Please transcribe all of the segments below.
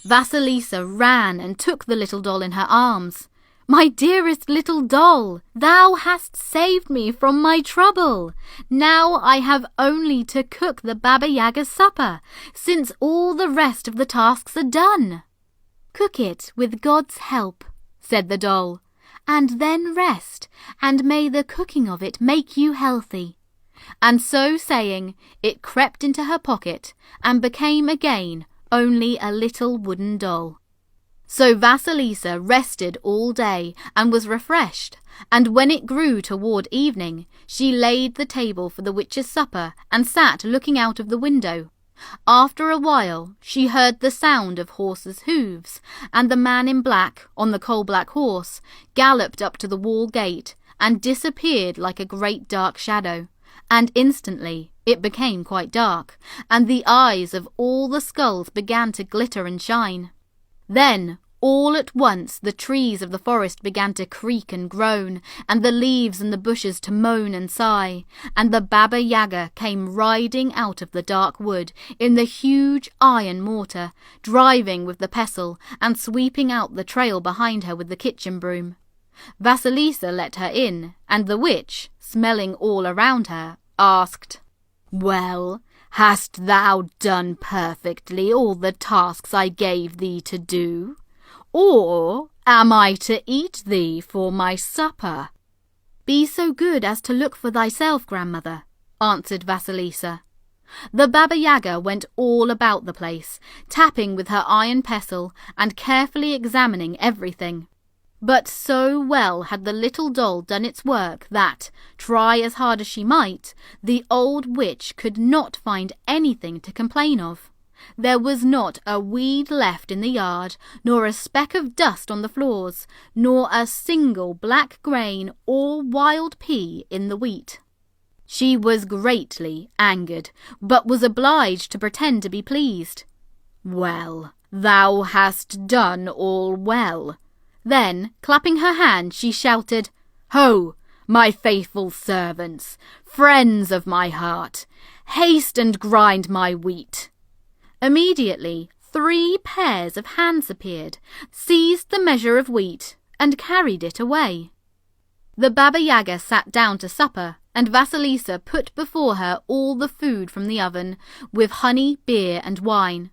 Vasilisa ran and took the little doll in her arms. "My dearest little doll, thou hast saved me from my trouble. Now I have only to cook the Baba Yaga's supper, since all the rest of the tasks are done." "Cook it with God's help," said the doll, "and then rest, and may the cooking of it make you healthy." And so saying, it crept into her pocket and became again only a little wooden doll. So Vasilisa rested all day and was refreshed, and when it grew toward evening, she laid the table for the witch's supper and sat looking out of the window. After a while, she heard the sound of horses' hooves, and the man in black, on the coal-black horse, galloped up to the wall gate and disappeared like a great dark shadow. And instantly it became quite dark, and the eyes of all the skulls began to glitter and shine. Then, all at once, the trees of the forest began to creak and groan, and the leaves and the bushes to moan and sigh, and the Baba Yaga came riding out of the dark wood in the huge iron mortar, driving with the pestle and sweeping out the trail behind her with the kitchen broom. Vasilisa let her in, and the witch, smelling all around her, asked, "Well, hast thou done perfectly all the tasks I gave thee to do? Or am I to eat thee for my supper?" "Be so good as to look for thyself, grandmother," answered Vasilisa. The Baba Yaga went all about the place, tapping with her iron pestle and carefully examining everything. But so well had the little doll done its work that, try as hard as she might, the old witch could not find anything to complain of. There was not a weed left in the yard, nor a speck of dust on the floors, nor a single black grain or wild pea in the wheat. She was greatly angered, but was obliged to pretend to be pleased. "Well, thou hast done all well." Then, clapping her hands, she shouted, "Ho, my faithful servants, friends of my heart, haste and grind my wheat." Immediately 3 pairs of hands appeared, seized the measure of wheat, and carried it away. The Baba Yaga sat down to supper, and Vasilisa put before her all the food from the oven, with honey, beer, and wine.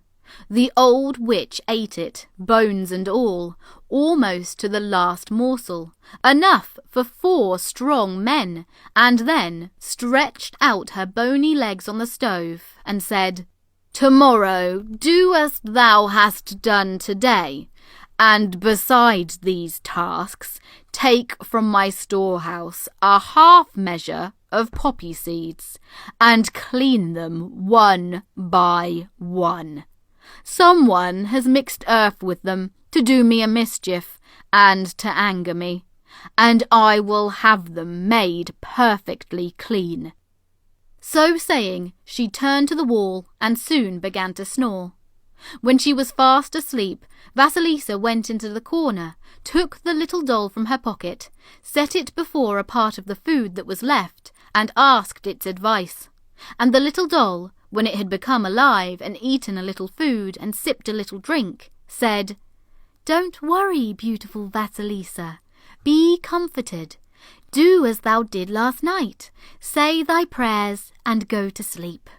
The old witch ate it, bones and all, almost to the last morsel, enough for 4 strong men, and then stretched out her bony legs on the stove and said, "Tomorrow do as thou hast done today, and besides these tasks, take from my storehouse a half measure of poppy seeds, and clean them one by one. Someone has mixed earth with them to do me a mischief and to anger me, and I will have them made perfectly clean." So saying, she turned to the wall and soon began to snore. When she was fast asleep, Vasilisa went into the corner, took the little doll from her pocket, set it before a part of the food that was left, and asked its advice. And the little doll, when it had become alive and eaten a little food and sipped a little drink, said, "Don't worry, beautiful Vasilisa. Be comforted. Do as thou did last night. Say thy prayers and go to sleep."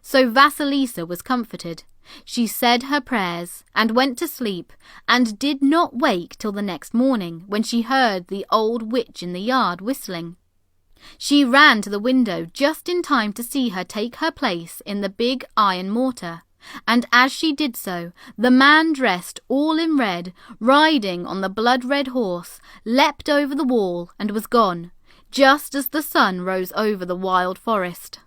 So Vasilisa was comforted. She said her prayers and went to sleep, and did not wake till the next morning, when she heard the old witch in the yard whistling. She ran to the window just in time to see her take her place in the big iron mortar, and as she did so, the man dressed all in red, riding on the blood-red horse, leapt over the wall and was gone, just as the sun rose over the wild forest.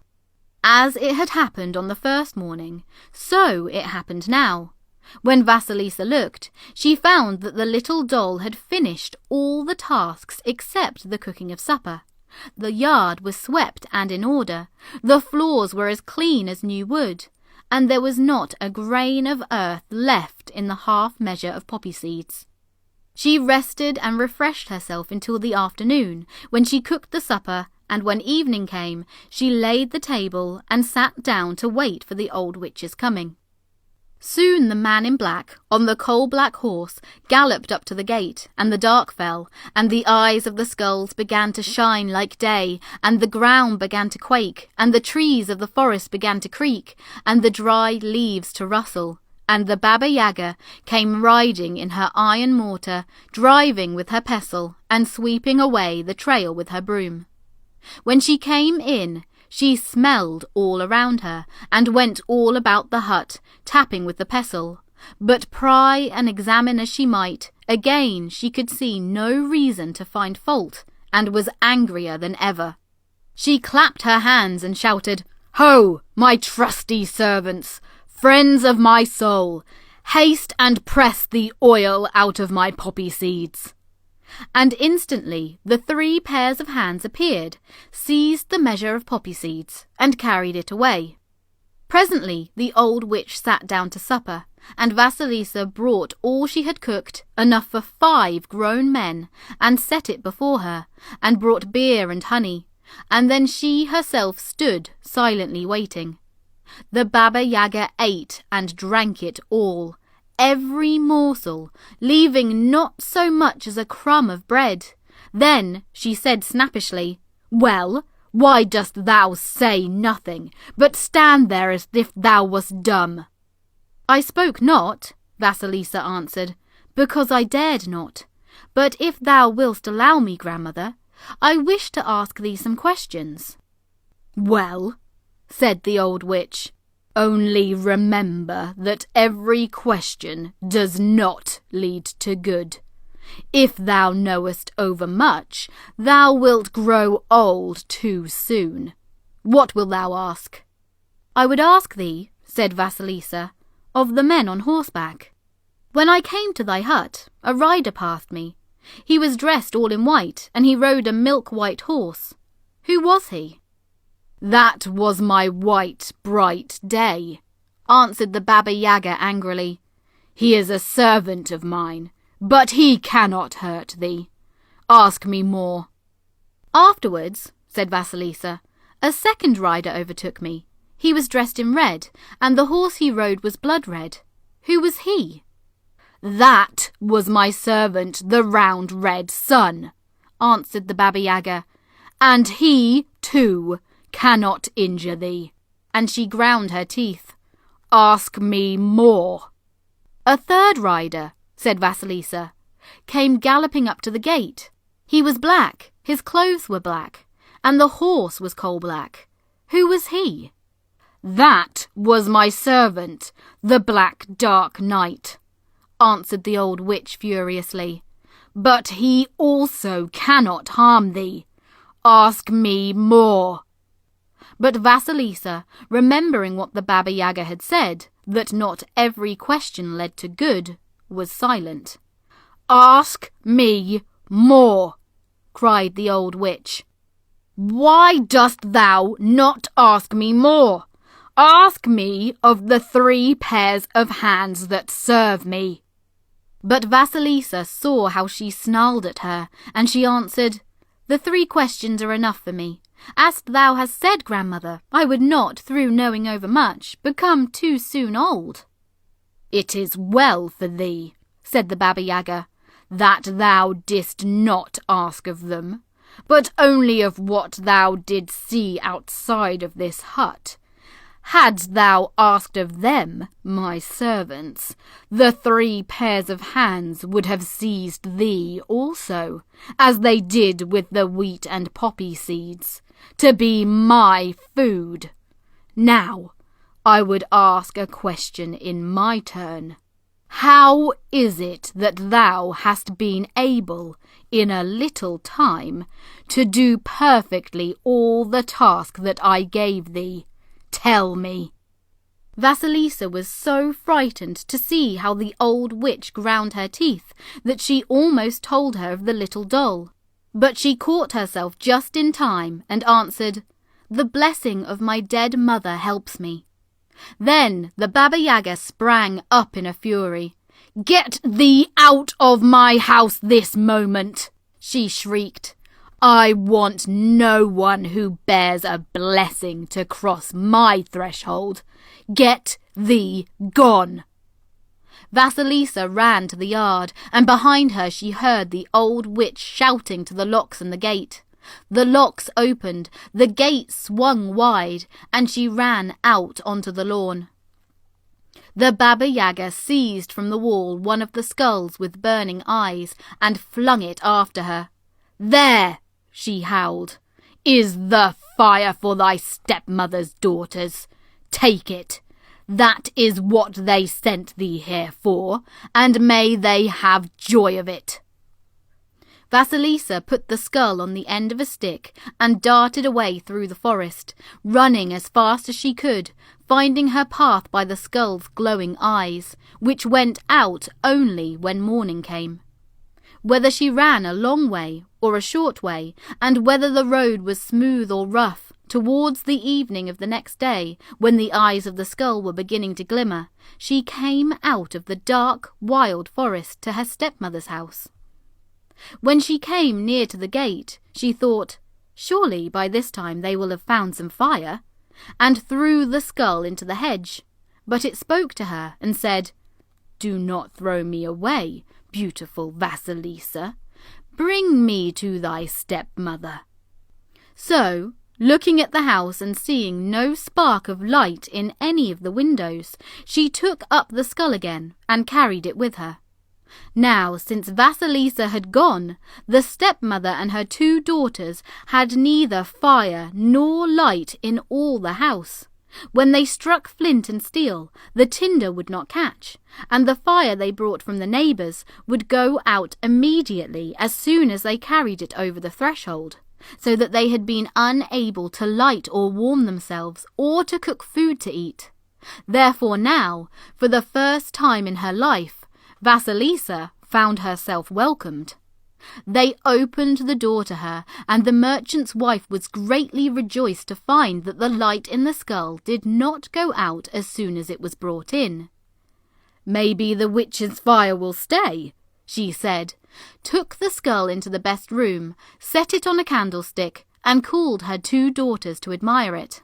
As it had happened on the first morning, so it happened now. When Vasilisa looked, she found that the little doll had finished all the tasks except the cooking of supper. The yard was swept and in order, the floors were as clean as new wood, and there was not a grain of earth left in the half measure of poppy seeds. She rested and refreshed herself until the afternoon, when she cooked the supper, and when evening came, she laid the table and sat down to wait for the old witch's coming. Soon the man in black, on the coal-black horse, galloped up to the gate, and the dark fell, and the eyes of the skulls began to shine like day, and the ground began to quake, and the trees of the forest began to creak, and the dry leaves to rustle. And the Baba Yaga came riding in her iron mortar, driving with her pestle, and sweeping away the trail with her broom. When she came in, she smelled all around her, and went all about the hut, tapping with the pestle. But pry and examine as she might, again she could see no reason to find fault, and was angrier than ever. She clapped her hands and shouted, "Ho, my trusty servants! Friends of my soul, haste and press the oil out of my poppy seeds." And instantly the 3 pairs of hands appeared, seized the measure of poppy seeds, and carried it away. Presently the old witch sat down to supper, and Vasilisa brought all she had cooked, enough for 5 grown men, and set it before her, and brought beer and honey, and then she herself stood silently waiting. The Baba Yaga ate and drank it all, every morsel, leaving not so much as a crumb of bread. Then she said snappishly, "Well, why dost thou say nothing, but stand there as if thou wast dumb?" "I spoke not," Vasilisa answered, "because I dared not. But if thou wilt allow me, grandmother, I wish to ask thee some questions." "Well," said the old witch, "only remember that every question does not lead to good. If thou knowest overmuch, thou wilt grow old too soon. What wilt thou ask?" "I would ask thee," said Vasilisa, "of the men on horseback. When I came to thy hut, a rider passed me. He was dressed all in white, and he rode a milk-white horse. Who was he?" "That was my white, bright day," answered the Baba Yaga angrily. "He is a servant of mine, but he cannot hurt thee. Ask me more." "Afterwards," said Vasilisa, "a second rider overtook me. He was dressed in red, and the horse he rode was blood red. Who was he?" "That was my servant, the round red sun," answered the Baba Yaga, "and he, too, cannot injure thee." And she ground her teeth. "Ask me more." "A third rider," said Vasilisa, "came galloping up to the gate. He was black, his clothes were black, and the horse was coal-black. Who was he?" "That was my servant, the black dark knight," answered the old witch furiously. "But he also cannot harm thee. Ask me more." But Vasilisa, remembering what the Baba Yaga had said, that not every question led to good, was silent. "Ask me more," cried the old witch. "Why dost thou not ask me more? Ask me of the 3 pairs of hands that serve me." But Vasilisa saw how she snarled at her, and she answered, "The 3 questions are enough for me. As thou hast said, grandmother, I would not, through knowing overmuch, become too soon old." "It is well for thee," said the Baba Yaga, "that thou didst not ask of them, but only of what thou didst see outside of this hut. Hadst thou asked of them, my servants, the 3 pairs of hands would have seized thee also, as they did with the wheat and poppy seeds, to be my food. Now, I would ask a question in my turn. How is it that thou hast been able, in a little time, to do perfectly all the task that I gave thee? Tell me." Vasilisa was so frightened to see how the old witch ground her teeth that she almost told her of the little doll. But she caught herself just in time and answered, "The blessing of my dead mother helps me." Then the Baba Yaga sprang up in a fury. "Get thee out of my house this moment," she shrieked. "I want no one who bears a blessing to cross my threshold. Get thee gone." Vasilisa ran to the yard, and behind her she heard the old witch shouting to the locks and the gate. The locks opened, the gate swung wide, and she ran out onto the lawn. The Baba Yaga seized from the wall one of the skulls with burning eyes and flung it after her. "There," she howled, "is the fire for thy stepmother's daughters. Take it. That is what they sent thee here for, and may they have joy of it." Vasilisa put the skull on the end of a stick and darted away through the forest, running as fast as she could, finding her path by the skull's glowing eyes, which went out only when morning came. Whether she ran a long way or a short way, and whether the road was smooth or rough, towards the evening of the next day, when the eyes of the skull were beginning to glimmer, she came out of the dark, wild forest to her stepmother's house. When she came near to the gate, she thought, "Surely by this time they will have found some fire," and threw the skull into the hedge. But it spoke to her and said, "Do not throw me away, beautiful Vasilisa. Bring me to thy stepmother." So, looking at the house and seeing no spark of light in any of the windows, she took up the skull again and carried it with her. Now, since Vasilisa had gone, the stepmother and her 2 daughters had neither fire nor light in all the house. When they struck flint and steel, the tinder would not catch, and the fire they brought from the neighbours would go out immediately as soon as they carried it over the threshold, so that they had been unable to light or warm themselves or to cook food to eat. Therefore now, for the first time in her life, Vasilisa found herself welcomed. They opened the door to her, and the merchant's wife was greatly rejoiced to find that the light in the skull did not go out as soon as it was brought in. "Maybe the witch's fire will stay," she said, took the skull into the best room, set it on a candlestick, and called her 2 daughters to admire it.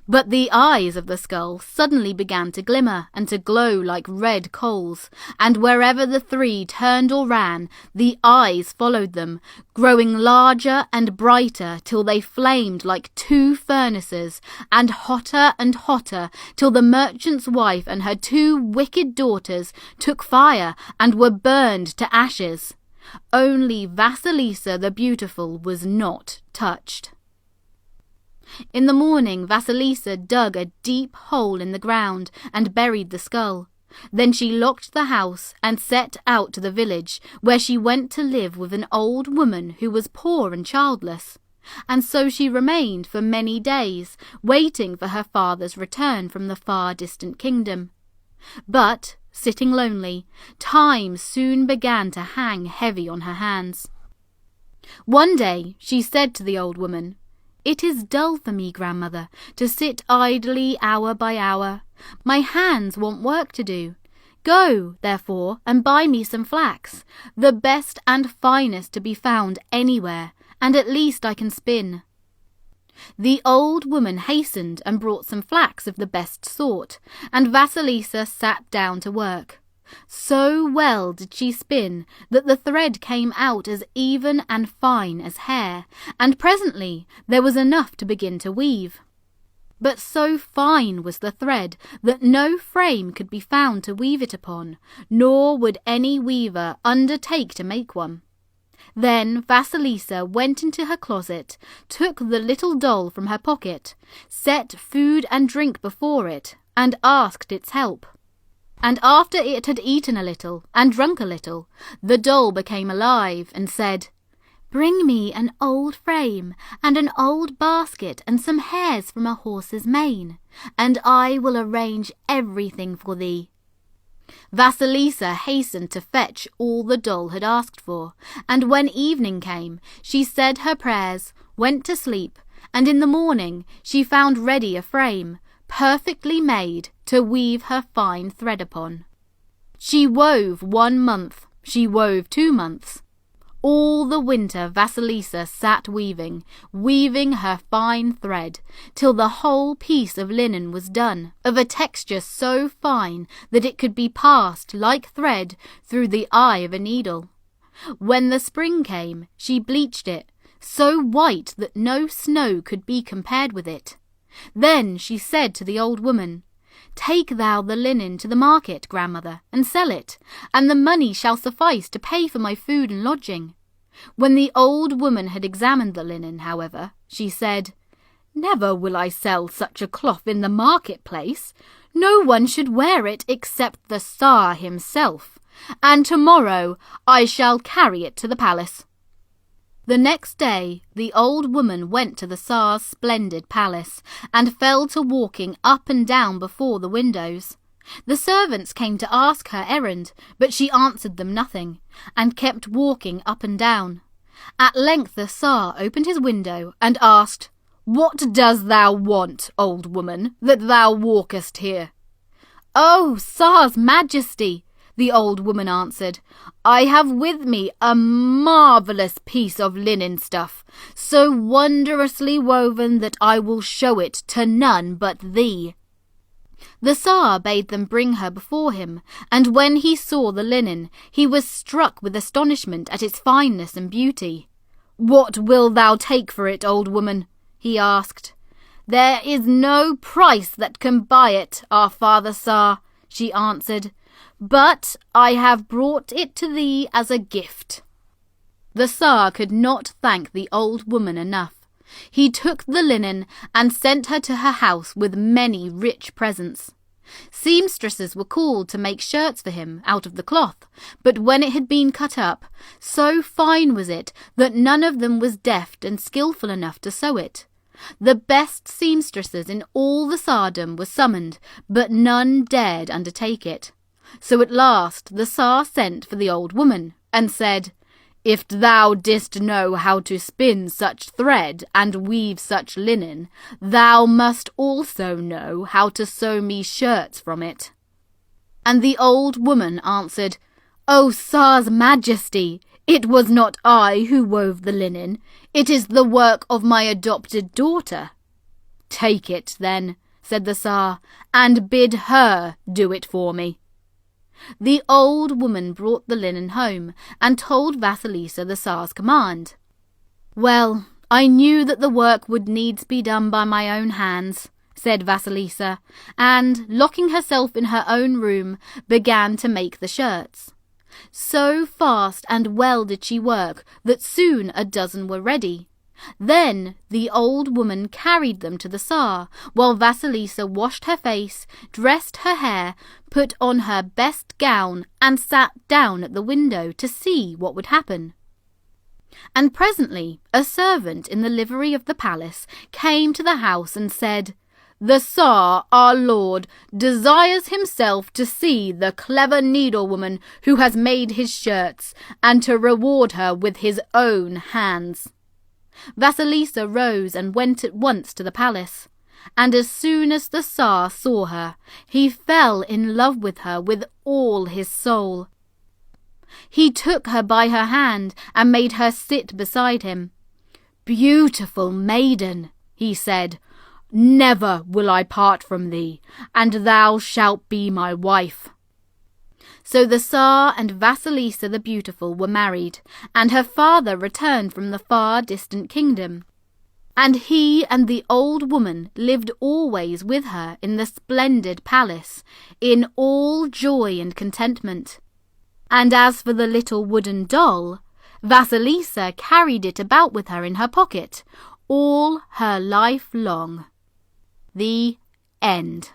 But the eyes of the skull suddenly began to glimmer and to glow like red coals, and wherever the 3 turned or ran, the eyes followed them, growing larger and brighter till they flamed like 2 furnaces, and hotter till the merchant's wife and her 2 wicked daughters took fire and were burned to ashes. Only Vasilisa the beautiful was not touched. In the morning, Vasilisa dug a deep hole in the ground and buried the skull. Then she locked the house and set out to the village, where she went to live with an old woman who was poor and childless. And so she remained for many days, waiting for her father's return from the far distant kingdom. But, sitting lonely, time soon began to hang heavy on her hands. One day she said to the old woman, "It is dull for me, grandmother, to sit idly hour by hour. My hands want work to do. Go, therefore, and buy me some flax, the best and finest to be found anywhere, and at least I can spin." The old woman hastened and brought some flax of the best sort, and Vasilisa sat down to work. So well did she spin that the thread came out as even and fine as hair, and presently there was enough to begin to weave. But so fine was the thread that no frame could be found to weave it upon, nor would any weaver undertake to make one. Then Vasilisa went into her closet, took the little doll from her pocket, set food and drink before it, and asked its help. And after it had eaten a little and drunk a little, the doll became alive and said, "Bring me an old frame and an old basket and some hairs from a horse's mane, and I will arrange everything for thee." Vasilisa hastened to fetch all the doll had asked for, and when evening came, she said her prayers, went to sleep, and in the morning she found ready a frame, perfectly made, to weave her fine thread upon. She wove 1 month, she wove 2 months. All the winter Vasilisa sat weaving her fine thread, till the whole piece of linen was done, of a texture so fine that it could be passed like thread through the eye of a needle. When the spring came, she bleached it, so white that no snow could be compared with it. Then she said to the old woman, "Take thou the linen to the market, grandmother, and sell it, and the money shall suffice to pay for my food and lodging." When the old woman had examined the linen, however, she said, "Never will I sell such a cloth in the market-place. No one should wear it except the Tsar himself, and tomorrow I shall carry it to the palace." The next day the old woman went to the Tsar's splendid palace, and fell to walking up and down before the windows. The servants came to ask her errand, but she answered them nothing, and kept walking up and down. At length the Tsar opened his window and asked, "What dost thou want, old woman, that thou walkest here?" "Oh, Tsar's Majesty," the old woman answered, "I have with me a marvellous piece of linen stuff, so wondrously woven that I will show it to none but thee." The Tsar bade them bring her before him, and when he saw the linen, he was struck with astonishment at its fineness and beauty. "What wilt thou take for it, old woman?" he asked. "There is no price that can buy it, our father Tsar," she answered, "but I have brought it to thee as a gift." The Tsar could not thank the old woman enough. He took the linen and sent her to her house with many rich presents. Seamstresses were called to make shirts for him out of the cloth, but when it had been cut up, so fine was it that none of them was deft and skilful enough to sew it. The best seamstresses in all the Tsardom were summoned, but none dared undertake it. So at last the Tsar sent for the old woman, and said, "If thou didst know how to spin such thread and weave such linen, thou must also know how to sew me shirts from it." And the old woman answered, "O Tsar's Majesty, it was not I who wove the linen. It is the work of my adopted daughter." "Take it, then," said the Tsar, "and bid her do it for me." The old woman brought the linen home, and told Vasilisa the Tsar's command. "Well, I knew that the work would needs be done by my own hands," said Vasilisa, and, locking herself in her own room, began to make the shirts. So fast and well did she work that soon a dozen were ready. Then the old woman carried them to the Tsar, while Vasilisa washed her face, dressed her hair, put on her best gown, and sat down at the window to see what would happen. And presently a servant in the livery of the palace came to the house and said, "The Tsar, our lord, desires himself to see the clever needlewoman who has made his shirts, and to reward her with his own hands." Vasilisa rose and went at once to the palace, and as soon as the Tsar saw her, he fell in love with her with all his soul. He took her by her hand and made her sit beside him. "Beautiful maiden," he said, "never will I part from thee, and thou shalt be my wife." So the Tsar and Vasilisa the Beautiful were married, and her father returned from the far distant kingdom. And he and the old woman lived always with her in the splendid palace, in all joy and contentment. And as for the little wooden doll, Vasilisa carried it about with her in her pocket all her life long. The end.